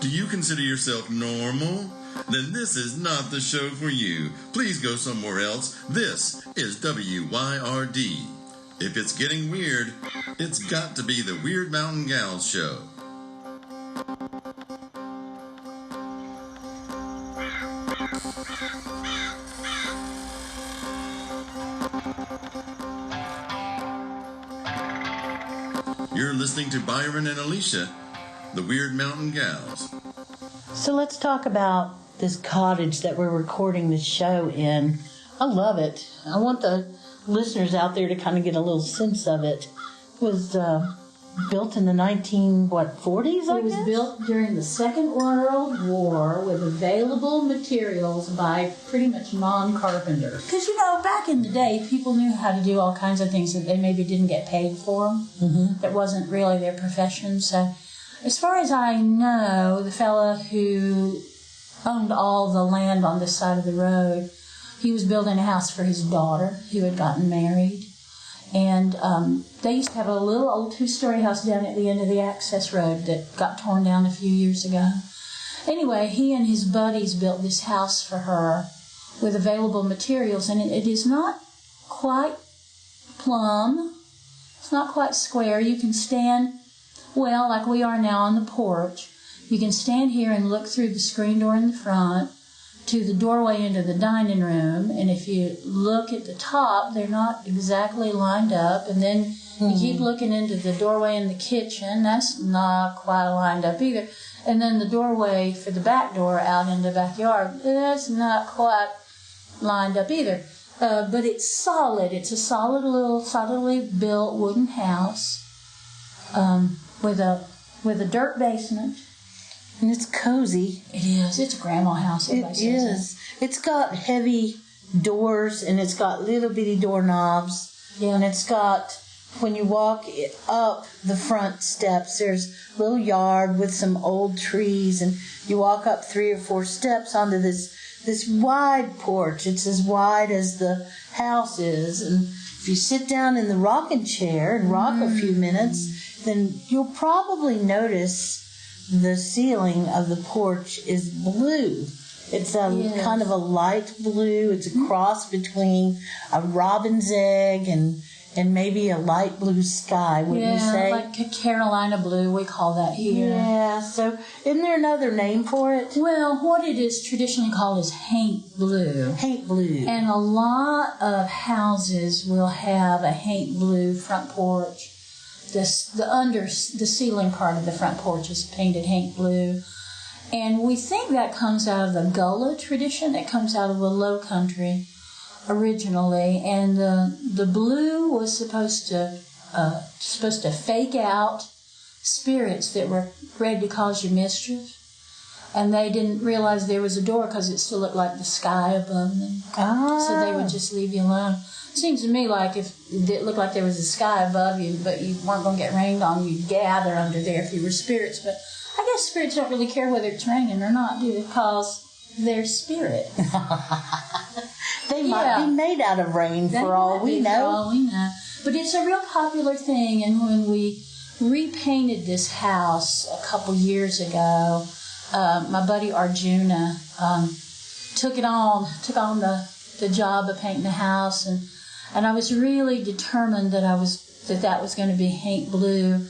Do you consider yourself normal? Then this is not the show for you. Please go somewhere else. This is WYRD. If it's getting weird, it's got to be the Weird Mountain Gals show. You're listening to Byron and Alicia, the Weird Mountain Gals. So let's talk about this cottage that we're recording this show in. I love it. I want the listeners out there to kind of get a little sense of it. It was built in the 40s, I guess? It was built during the Second World War with available materials by pretty much non-carpenters. Because, back in the day, people knew how to do all kinds of things that they maybe didn't get paid for. Mm-hmm. That wasn't really their profession. So, as far as I know, the fella who owned all the land on this side of the road, he was building a house for his daughter who had gotten married. And they used to have a little old 2-story house down at the end of the access road that got torn down a few years ago. Anyway, he and his buddies built this house for her with available materials, and it is not quite plumb. It's not quite square. You can stand, well, like we are now on the porch. You can stand here and look through the screen door in the front to the doorway into the dining room, and if you look at the top, they're not exactly lined up, and then you keep looking into the doorway in the kitchen, that's not quite lined up either, and then the doorway for the back door out in the backyard, that's not quite lined up either, but it's solid. It's a solidly built wooden house with a dirt basement. And it's cozy. It is. It's a grandma house. It is. It's got heavy doors, and it's got little bitty doorknobs. Yeah. And it's got, when you walk up the front steps, there's a little yard with some old trees, and you walk up 3 or 4 steps onto this wide porch. It's as wide as the house is. And if you sit down in the rocking chair and rock a few minutes, then you'll probably notice the ceiling of the porch is blue. It's kind of a light blue. It's a cross between a robin's egg and maybe a light blue sky, wouldn't you say? Yeah, like a Carolina blue, we call that here. Yeah, so isn't there another name for it? Well, what it is traditionally called is haint blue. Haint blue. And a lot of houses will have a haint blue front porch. The ceiling part of the front porch is painted haint blue. And we think that comes out of the Gullah tradition. It comes out of the Low Country originally. And the blue was supposed to fake out spirits that were ready to cause you mischief. And they didn't realize there was a door because it still looked like the sky above them. So they would just leave you alone. Seems to me like if it looked like there was a sky above you, but you weren't going to get rained on, you'd gather under there if you were spirits. But I guess spirits don't really care whether it's raining or not, do they? Because they're spirit. They might be made out of rain for all we know. For all we know. But it's a real popular thing, and when we repainted this house a couple years ago, my buddy Arjuna took on the job of painting the house, and I was really determined that that was going to be haint blue.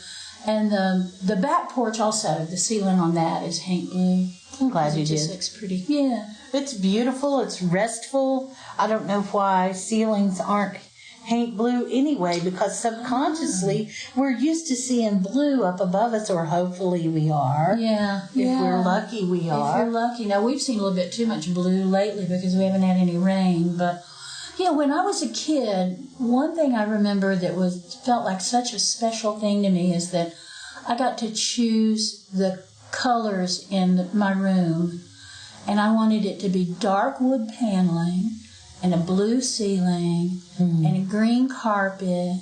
And the back porch also, the ceiling on that is haint blue. I'm glad you did. It just looks pretty. Yeah. It's beautiful. It's restful. I don't know why ceilings aren't haint blue anyway, because subconsciously we're used to seeing blue up above us, or hopefully we are. Yeah. If we're lucky, we are. If you're lucky. Now, we've seen a little bit too much blue lately because we haven't had any rain, but yeah, when I was a kid, one thing I remember that felt like such a special thing to me is that I got to choose the colors in my room, and I wanted it to be dark wood paneling and a blue ceiling and a green carpet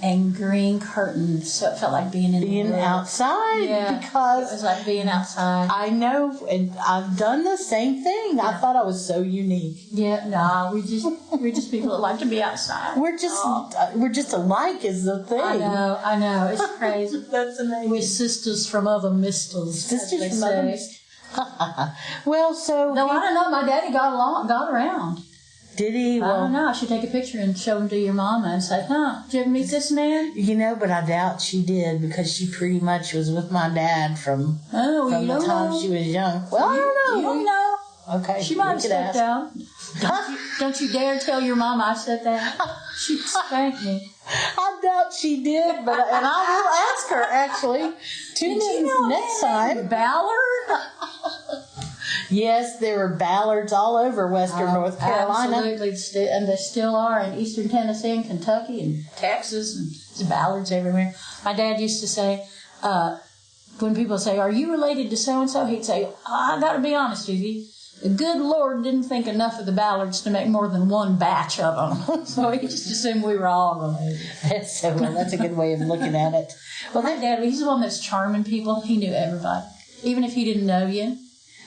and green curtains, so it felt like being outside. Yeah, because it was like being outside. I know, and I've done the same thing. Yeah. I thought I was so unique. Yeah, no, we're just people that like to be outside. We're just alike is the thing. I know, it's crazy. That's amazing. We're sisters from other misters. Sisters from other misters. Well, so no, I don't know. My daddy got around. Did he? Well, I don't know. I should take a picture and show him to your mama and say, did you ever meet this man? But I doubt she did because she pretty much was with my dad from the time she was young. Well, I don't know. You don't know. Okay. She might have stepped out. Don't you dare tell your mama I said that. She'd spank me. I doubt she did, and I will ask her, actually. Tune in next time. Ballard? Yes, there were ballards all over western North Carolina. Absolutely, and there still are in eastern Tennessee and Kentucky and Texas, and there's ballards everywhere. My dad used to say, when people say, "Are you related to so-and-so?" he'd say, "I got to be honest with you. The good Lord didn't think enough of the ballards to make more than one batch of them." So he just assumed we were all related. That's a good way of looking at it. Well, my dad, he's one of those charming people. He knew everybody. Even if he didn't know you,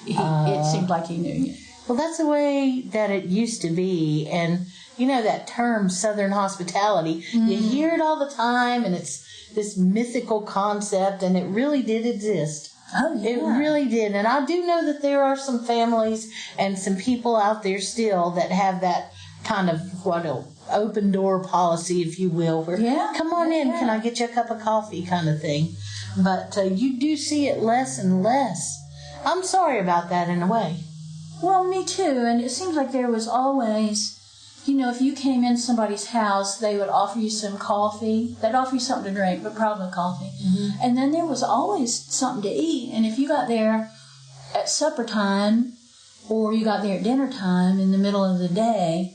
it seemed like he knew you. Well, that's the way that it used to be. And, that term, Southern hospitality, you hear it all the time, and it's this mythical concept, and it really did exist. Oh, yeah. It really did. And I do know that there are some families and some people out there still that have that kind of, open door policy, if you will, where, come on in, can I get you a cup of coffee kind of thing. But you do see it less and less. I'm sorry about that in a way. Well, me too. And it seems like there was always, if you came in somebody's house, they would offer you some coffee. They'd offer you something to drink, but probably coffee. Mm-hmm. And then there was always something to eat. And if you got there at supper time or you got there at dinner time in the middle of the day,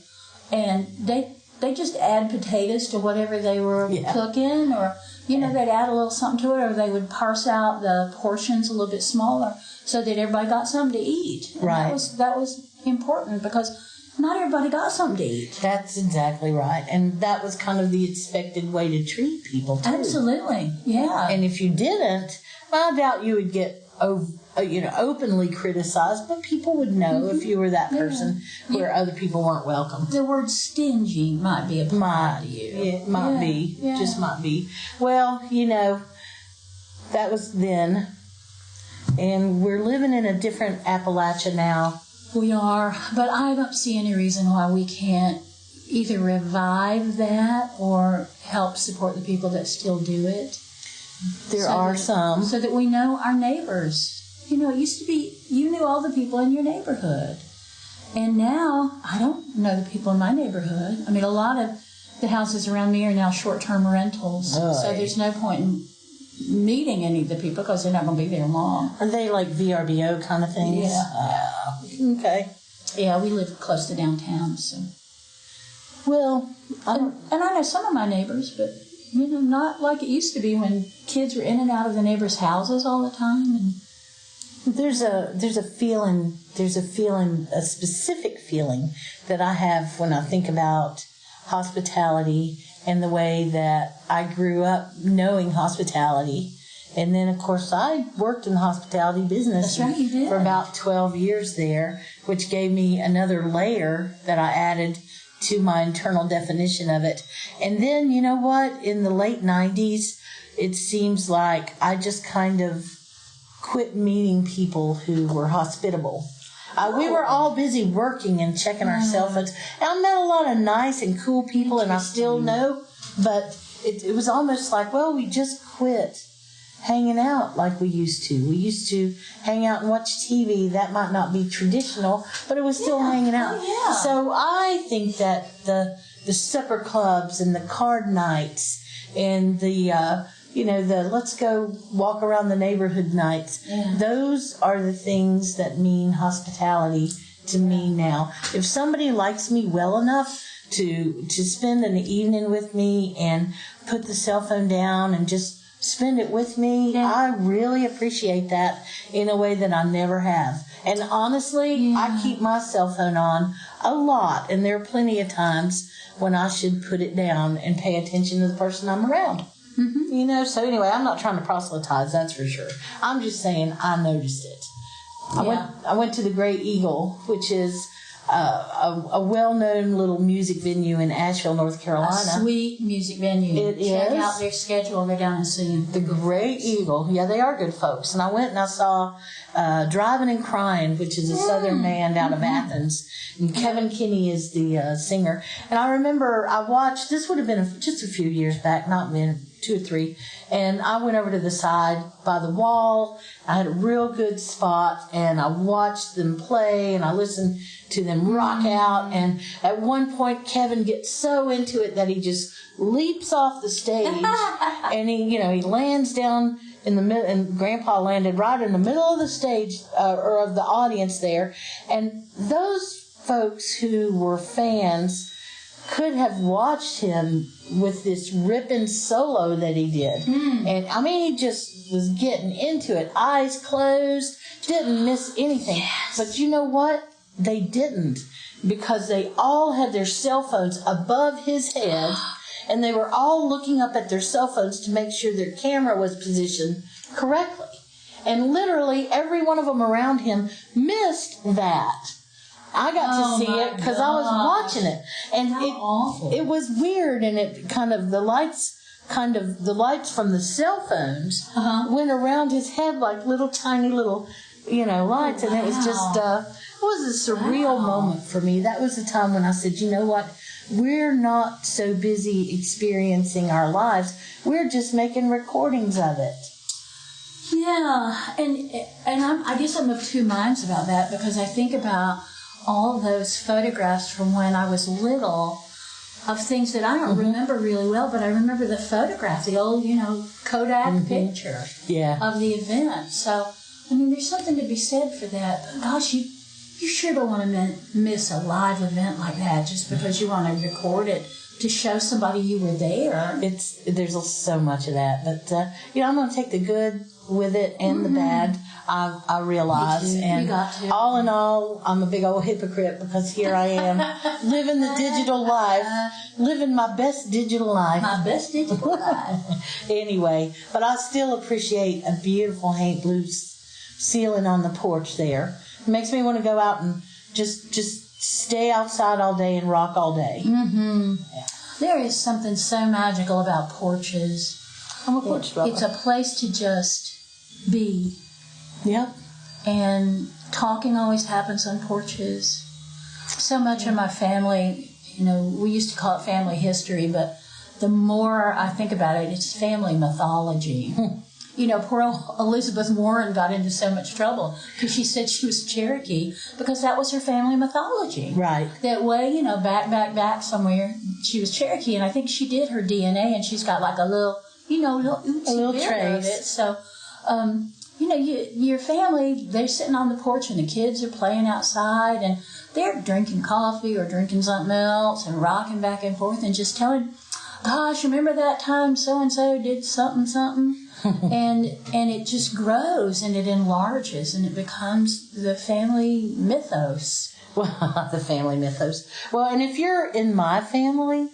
and they just add potatoes to whatever they were cooking, or, they'd add a little something to it, or they would parse out the portions a little bit smaller so that everybody got something to eat. And right. That was important because not everybody got something to eat. That's exactly right. And that was kind of the expected way to treat people, too. Absolutely, yeah. And if you didn't, I doubt you would get openly criticized, but people would know if you were that person where other people weren't welcome. The word stingy might be applied to you. It might be. Yeah. Just might be. Well, that was then. And we're living in a different Appalachia now. We are, but I don't see any reason why we can't either revive that or help support the people that still do it. There are some. So that we know our neighbors. It used to be you knew all the people in your neighborhood. And now I don't know the people in my neighborhood. I mean, a lot of the houses around me are now short-term rentals. Oh, so there's no point in meeting any of the people because they're not going to be there long. Are they like VRBO kind of things? Yeah. Okay. Yeah, we live close to downtown, so. Well, and I know some of my neighbors, but not like it used to be when kids were in and out of the neighbors' houses all the time. And there's a specific feeling that I have when I think about hospitality and the way that I grew up knowing hospitality. And then, of course, I worked in the hospitality business for about 12 years there, which gave me another layer that I added to my internal definition of it. And then, you know what? In the late 90s, it seems like I just kind of quit meeting people who were hospitable. We were all busy working and checking our cell phones. And I met a lot of nice and cool people, and I still know, but it was almost like, well, we just quit hanging out like we used to. We used to hang out and watch TV. That might not be traditional, but it was still hanging out. Oh, yeah. So I think that the supper clubs and the card nights and the let's go walk around the neighborhood nights, those are the things that mean hospitality to me now. If somebody likes me well enough to spend an evening with me and put the cell phone down and just spend it with me. Yeah. I really appreciate that in a way that I never have. And honestly, I keep my cell phone on a lot, and there are plenty of times when I should put it down and pay attention to the person I'm around. You know, so anyway, I'm not trying to proselytize, that's for sure. I'm just saying I noticed it. I went to the Great Eagle, which is a well-known little music venue in Asheville, North Carolina. A sweet music venue. It Check is. out their schedule. Go down and see them. The Great Eagle. Yeah, they are good folks. And I went and I saw Drivn and Cryin, which is a southern band out of Athens. And Kevn Kinney is the singer. And I remember I watched, this would have been just a few years back, not been 2 or 3. And I went over to the side by the wall. I had a real good spot, and I watched them play, and I listened to them rock out. And at one point, Kevin gets so into it that he just leaps off the stage, and he lands down in the middle. And Grandpa landed right in the middle of the stage or of the audience there. And those folks who were fans could have watched him with this ripping solo that he did. And I mean, he just was getting into it, eyes closed, didn't miss anything. Yes. But you know what? They didn't, because they all had their cell phones above his head, and they were all looking up at their cell phones to make sure their camera was positioned correctly. And literally every one of them around him missed that. I got to see it because I was watching it, and it was weird, and it the lights from the cell phones went around his head like little tiny little lights, and it was just it was a surreal moment for me. That was the time when I said, you know what, we're not so busy experiencing our lives, we're just making recordings of it. Yeah, and I guess I'm of two minds about that, because I think about all those photographs from when I was little of things that I don't remember really well, but I remember the photograph, the old, Kodak picture of the event. So, I mean, there's something to be said for that. But gosh, you sure don't want to miss a live event like that just because you want to record it to show somebody you were there. There's so much of that, but I'm going to take the good with it and the bad. I realize, and all in all, I'm a big old hypocrite, because here I am living the digital life, living my best digital life. My best digital life. Anyway, but I still appreciate a beautiful paint blue ceiling on the porch there. It makes me want to go out and just stay outside all day and rock all day. Yeah. There is something so magical about porches. I'm a porch dweller. It's a place to just be. Yep. And talking always happens on porches. So much of my family, we used to call it family history, but the more I think about it, it's family mythology. Poor old Elizabeth Warren got into so much trouble because she said she was Cherokee, because that was her family mythology. Right. That way, back somewhere, she was Cherokee, and I think she did her DNA, and she's got like a little, little trace of it. So, your family, they're sitting on the porch, and the kids are playing outside, and they're drinking coffee or drinking something else and rocking back and forth and just telling, gosh, remember that time so-and-so did something? and it just grows, and it enlarges, and it becomes the family mythos. Well, the family mythos. Well, and if you're in my family,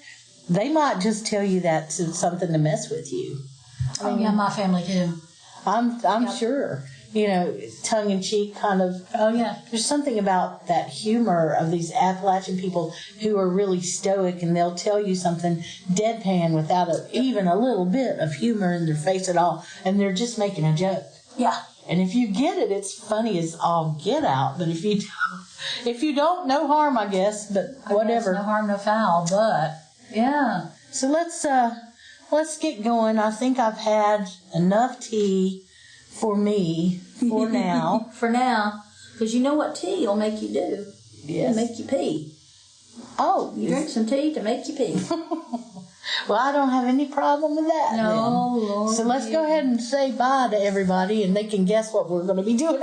they might just tell you that's something to mess with you. My family too. I'm sure. Tongue-in-cheek kind of. Oh, yeah. There's something about that humor of these Appalachian people who are really stoic, and they'll tell you something deadpan without even a little bit of humor in their face at all, and they're just making a joke. Yeah. And if you get it, it's funny as all get out. But if you don't, no harm, I guess. But whatever. No harm, no foul. But yeah. So let's get going. I think I've had enough tea for me for now. For now. Because you know what tea will make you do? Yes. It'll make you pee. Oh. You drink some tea to make you pee. Well, I don't have any problem with that. No, then. Lord. So let's go ahead and say bye to everybody, and they can guess what we're going to be doing.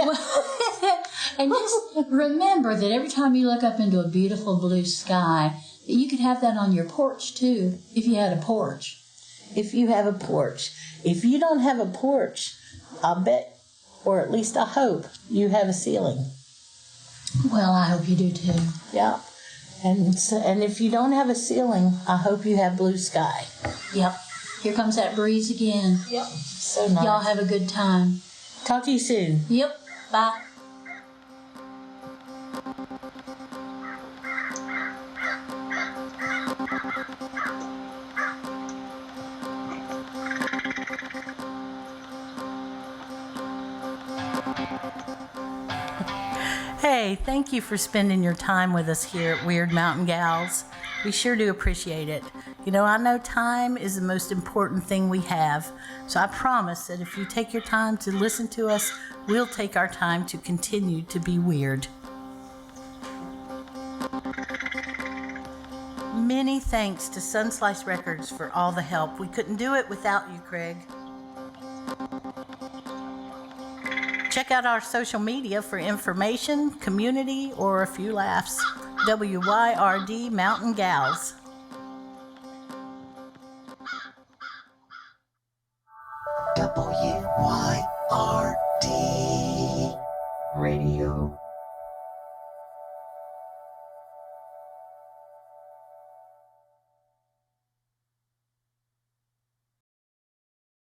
And just remember that every time you look up into a beautiful blue sky, you could have that on your porch too, if you had a porch. If you have a porch. If you don't have a porch, I'll bet, or at least I hope, you have a ceiling. Well, I hope you do too. Yeah. And if you don't have a ceiling, I hope you have blue sky. Yep. Here comes that breeze again. Yep. So nice. Y'all have a good time. Talk to you soon. Yep. Bye. Hey, thank you for spending your time with us here at Weird Mountain Gals. We sure do appreciate it. You know, I know time is the most important thing we have, so I promise that if you take your time to listen to us, we'll take our time to continue to be weird. Many thanks to Sunslice Records for all the help. We couldn't do it without you, Craig. Check out our social media for information, community, or a few laughs. WYRD Mountain Gals. WYRD